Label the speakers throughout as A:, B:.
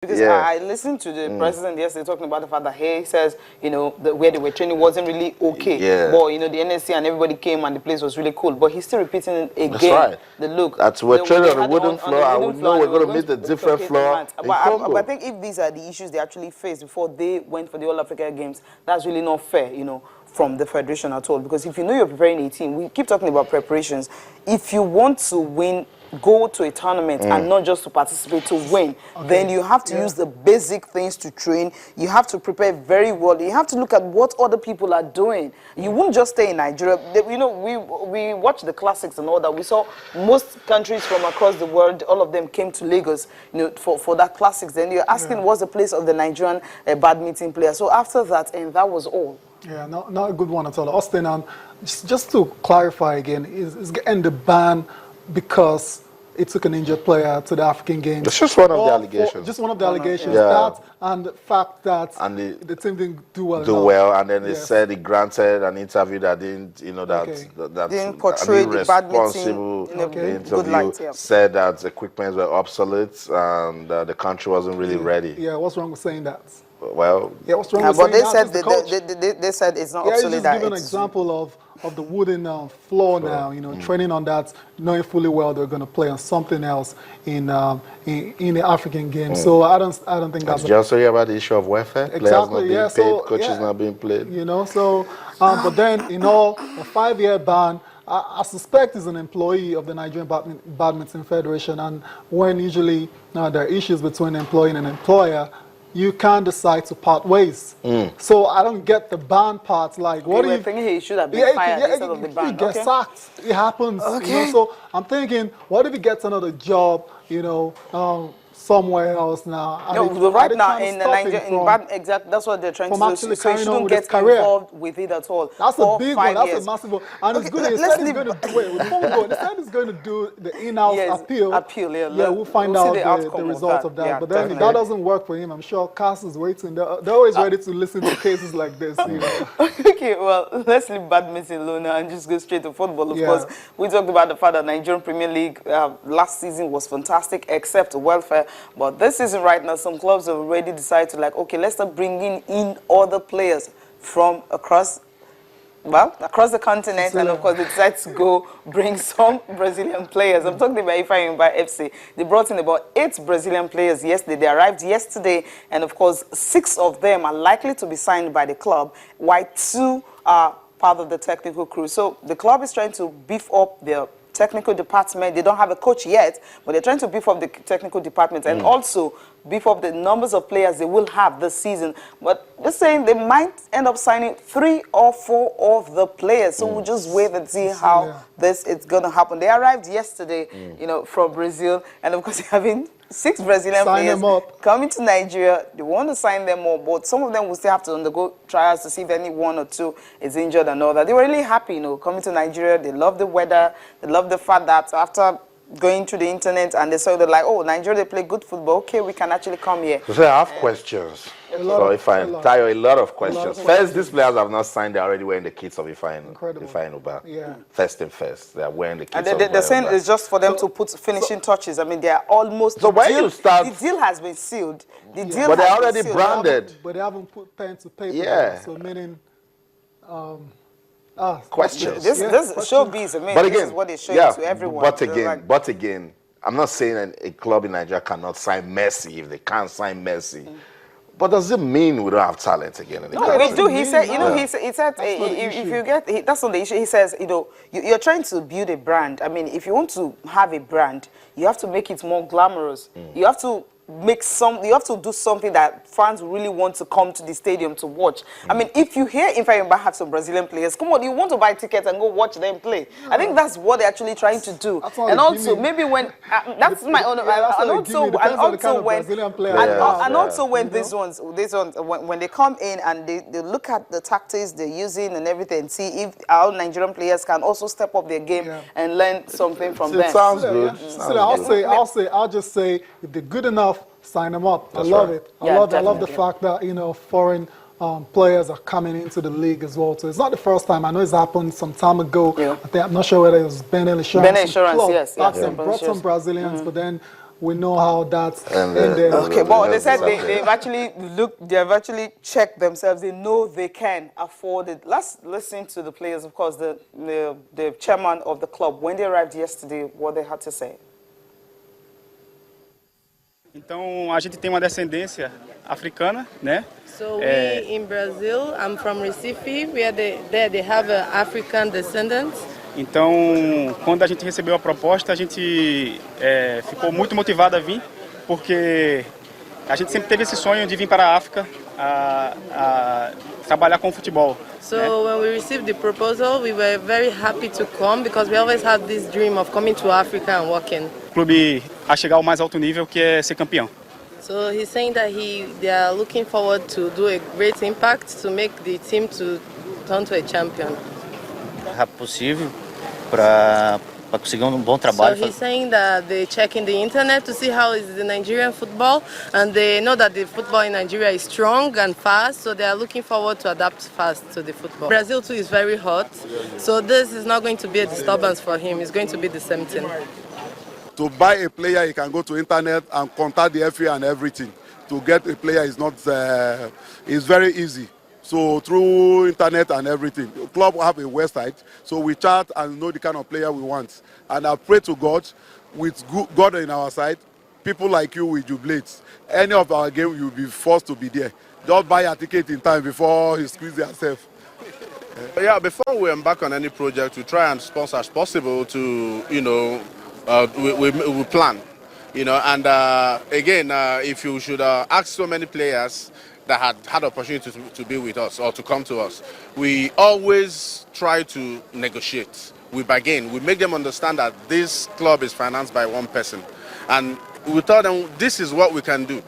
A: Because I listened to the president yesterday talking about the fact that he says, where they were training wasn't really okay.
B: Yeah.
A: But, the NSC and everybody came and the place was really cool. But he's still repeating it again.
B: That's right.
A: The look.
B: We're training on the wooden floor, and we know we're going to meet the different floor in Congo.
A: But I think if these are the issues they actually faced before they went for the All Africa Games, that's really not fair, from the federation at all. Because if you know you're preparing a team, we keep talking about preparations. If you want to win, go to a tournament and not just to participate to win, then you have to use the basic things to train. You have to prepare very well. You have to look at what other people are doing. You won't just stay in Nigeria. We watch the classics and all that. We saw most countries from across the world, all of them came to Lagos, for that classics. Then you're asking what's the place of the Nigerian badminton player. So after that, and that was all.
C: Yeah, not a good one at all. Austin, just to clarify again, is getting the ban because it took an injured player to the African Games?
B: It's just one of the allegations.
C: Just one of the allegations.
B: Yeah.
C: That and the fact that the team didn't do well.
B: And then they said he granted an interview that didn't, that
A: didn't portray the
B: irresponsible
A: badminton
B: interview.
A: good light,
B: Said that equipment were obsolete and the country wasn't really ready.
C: Yeah, what's wrong with saying that?
B: Well,
C: yeah, what's wrong with saying that?
A: But they said it's not obsolete.
C: Yeah, just give an example of the wooden floor now, training on that, knowing fully well they're going to play on something else in the African game. So I don't think that's
B: just sorry about the issue of welfare.
C: Exactly.
B: Players not being paid, coaches not being played.
C: But then a 5-year ban. I suspect he's an employee of the Nigerian Badminton Federation, and when usually there are issues between an employee and an employer, you can't decide to part ways. So I don't get the ban part. Like, what do you
A: think he should have been fired instead of the ban?
C: He gets sacked. It happens. So I'm thinking, what if he gets another job? Somewhere else now.
A: Right now in Nigeria, exactly, that's what they're trying to do. So he shouldn't get involved with it at all.
C: That's a big one. That's a massive one. And it's good. He said he's going to do the in-house appeal. We'll find out the result of that.
A: Yeah,
C: but then if that doesn't work for him, I'm sure CAS is waiting. They're always ready to listen to cases like this.
A: Okay, well, let's leave badminton alone now and just go straight to football. Of course, we talked about the fact that Nigerian Premier League last season was fantastic, except welfare. But this season right now, some clubs have already decided to okay, let's start bringing in other players from across the continent, and of course they decided to go bring some Brazilian players. I'm talking about Ifeanyi FC. They brought in about 8 Brazilian players yesterday. They arrived yesterday, and of course 6 of them are likely to be signed by the club, while 2 are part of the technical crew. So the club is trying to beef up their technical department. They don't have a coach yet, but they're trying to beef up the technical department and also beef up the numbers of players they will have this season. But they're saying they might end up signing 3 or 4 of the players. So we'll just wait and see how this is going to happen. They arrived yesterday, from Brazil, and of course they're having 6 Brazilian players coming to Nigeria. They want to sign them more, but some of them will still have to undergo trials to see if any 1 or 2 is injured and all that. They were really happy, coming to Nigeria. They love the weather. They love the fact that after going to the internet and they saw they're like, oh, Nigeria, they play good football. Okay, we can actually come here.
B: So I have questions. So if I tell you a lot of questions. First, these players have not signed. They're already wearing the kits of Ifeanyi Uba.
C: Yeah.
B: First and first, they're wearing the kits
A: and they're saying it's just for them to put finishing touches. I mean, they're almost.
B: So when you start,
A: the deal has been sealed. The deal
B: but they're already branded.
C: But they haven't put pen to paper.
B: Yeah.
C: So meaning.
B: Questions.
A: This showbiz, I mean,
B: but again,
A: this is what they show to everyone.
B: But again, I'm not saying a club in Nigeria cannot sign Messi if they can't sign Messi. But does it mean we don't have talent again in the country?
A: We do. He said, he said, if you get, that's not the issue. He says, you're trying to build a brand. I mean, if you want to have a brand, you have to make it more glamorous. You have to you have to do something that fans really want to come to the stadium to watch. I mean, if you hear Ifeanyi have some Brazilian players, come on, you want to buy tickets and go watch them play. I think that's what they're actually trying to do. And also, maybe when that's my own, and also when these ones, when they come in and they look at the tactics they're using and everything, see if our Nigerian players can also step up their game and learn something from them.
B: It sounds good.
C: I'll just say, if they're good enough, sign them up. I love it. I love the fact that foreign players are coming into the league as well. So it's not the first time. I know it's happened some time ago. I'm not sure whether it was Ben Insurance.
A: Ben Insurance, yes.
C: Brought some Brazilians, but then we know how that's
B: And,
C: ended.
A: Okay, but they
B: Yes,
A: said
B: exactly.
A: they've actually checked themselves. They know they can afford it. Let's listen to the players, of course, the chairman of the club. When they arrived yesterday, what they had to say.
D: Então, a gente tem uma descendência africana, né?
E: So we in Brazil, I'm from Recife. There they have African descendants.
D: Então, quando a gente recebeu a proposta, a gente ficou muito motivado a vir, porque a gente sempre teve esse sonho de vir para a África a trabalhar com futebol.
E: So when we received the proposal, we were very happy to come because we always had this dream of coming to Africa and working.
D: O clube a chegar ao mais alto nível, que é ser campeão.
E: So he's saying that they are looking forward to do a great impact to make the team to turn to a champion.
F: Rápido possível para conseguir bom trabalho.
E: So he's saying that they check in the internet to see how is the Nigerian football, and they know that the football in Nigeria is strong and fast, so they are looking forward to adapt fast to the football. Brazil too is very hot, so this is not going to be a disturbance for him. It's going to be the same thing.
G: To buy a player, you can go to internet and contact the FA and everything. To get a player is not, it's very easy. So through internet and everything, the club will have a website, so we chat and know the kind of player we want. And I pray to God, with God on our side, people like you will jubilate. Any of our game, you'll be forced to be there. Just buy a ticket in time before you squeeze yourself.
H: Yeah, before we embark on any project, we try and sponsor as possible to, we plan, and again, if you should ask so many players that had opportunity to be with us or to come to us, we always try to negotiate. We bargain. We make them understand that this club is financed by one person, and we tell them this is what we can do.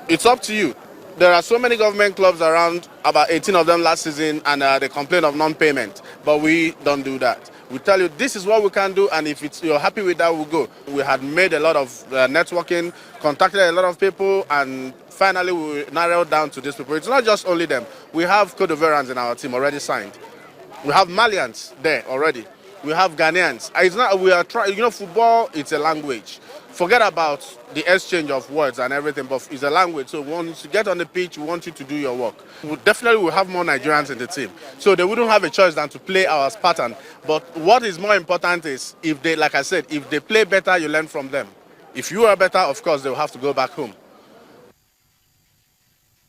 H: It's up to you. There are so many government clubs around, about 18 of them last season, and they complain of non-payment, but we don't do that. We tell you this is what we can do, and if you're happy with that, we'll go. We had made a lot of networking, contacted a lot of people, and finally we narrowed down to these people. It's not just only them. We have Cote d'Ivoirians in our team already signed. We have Malians there already. We have Ghanaians. It's not, we are trying, football, it's a language. Forget about the exchange of words and everything, but it's a language. So once you get on the pitch, we want you to do your work. We definitely will have more Nigerians in the team. So they wouldn't have a choice than to play our pattern. But what is more important is, if they, like I said, if they play better, you learn from them. If you are better, of course, they'll have to go back home.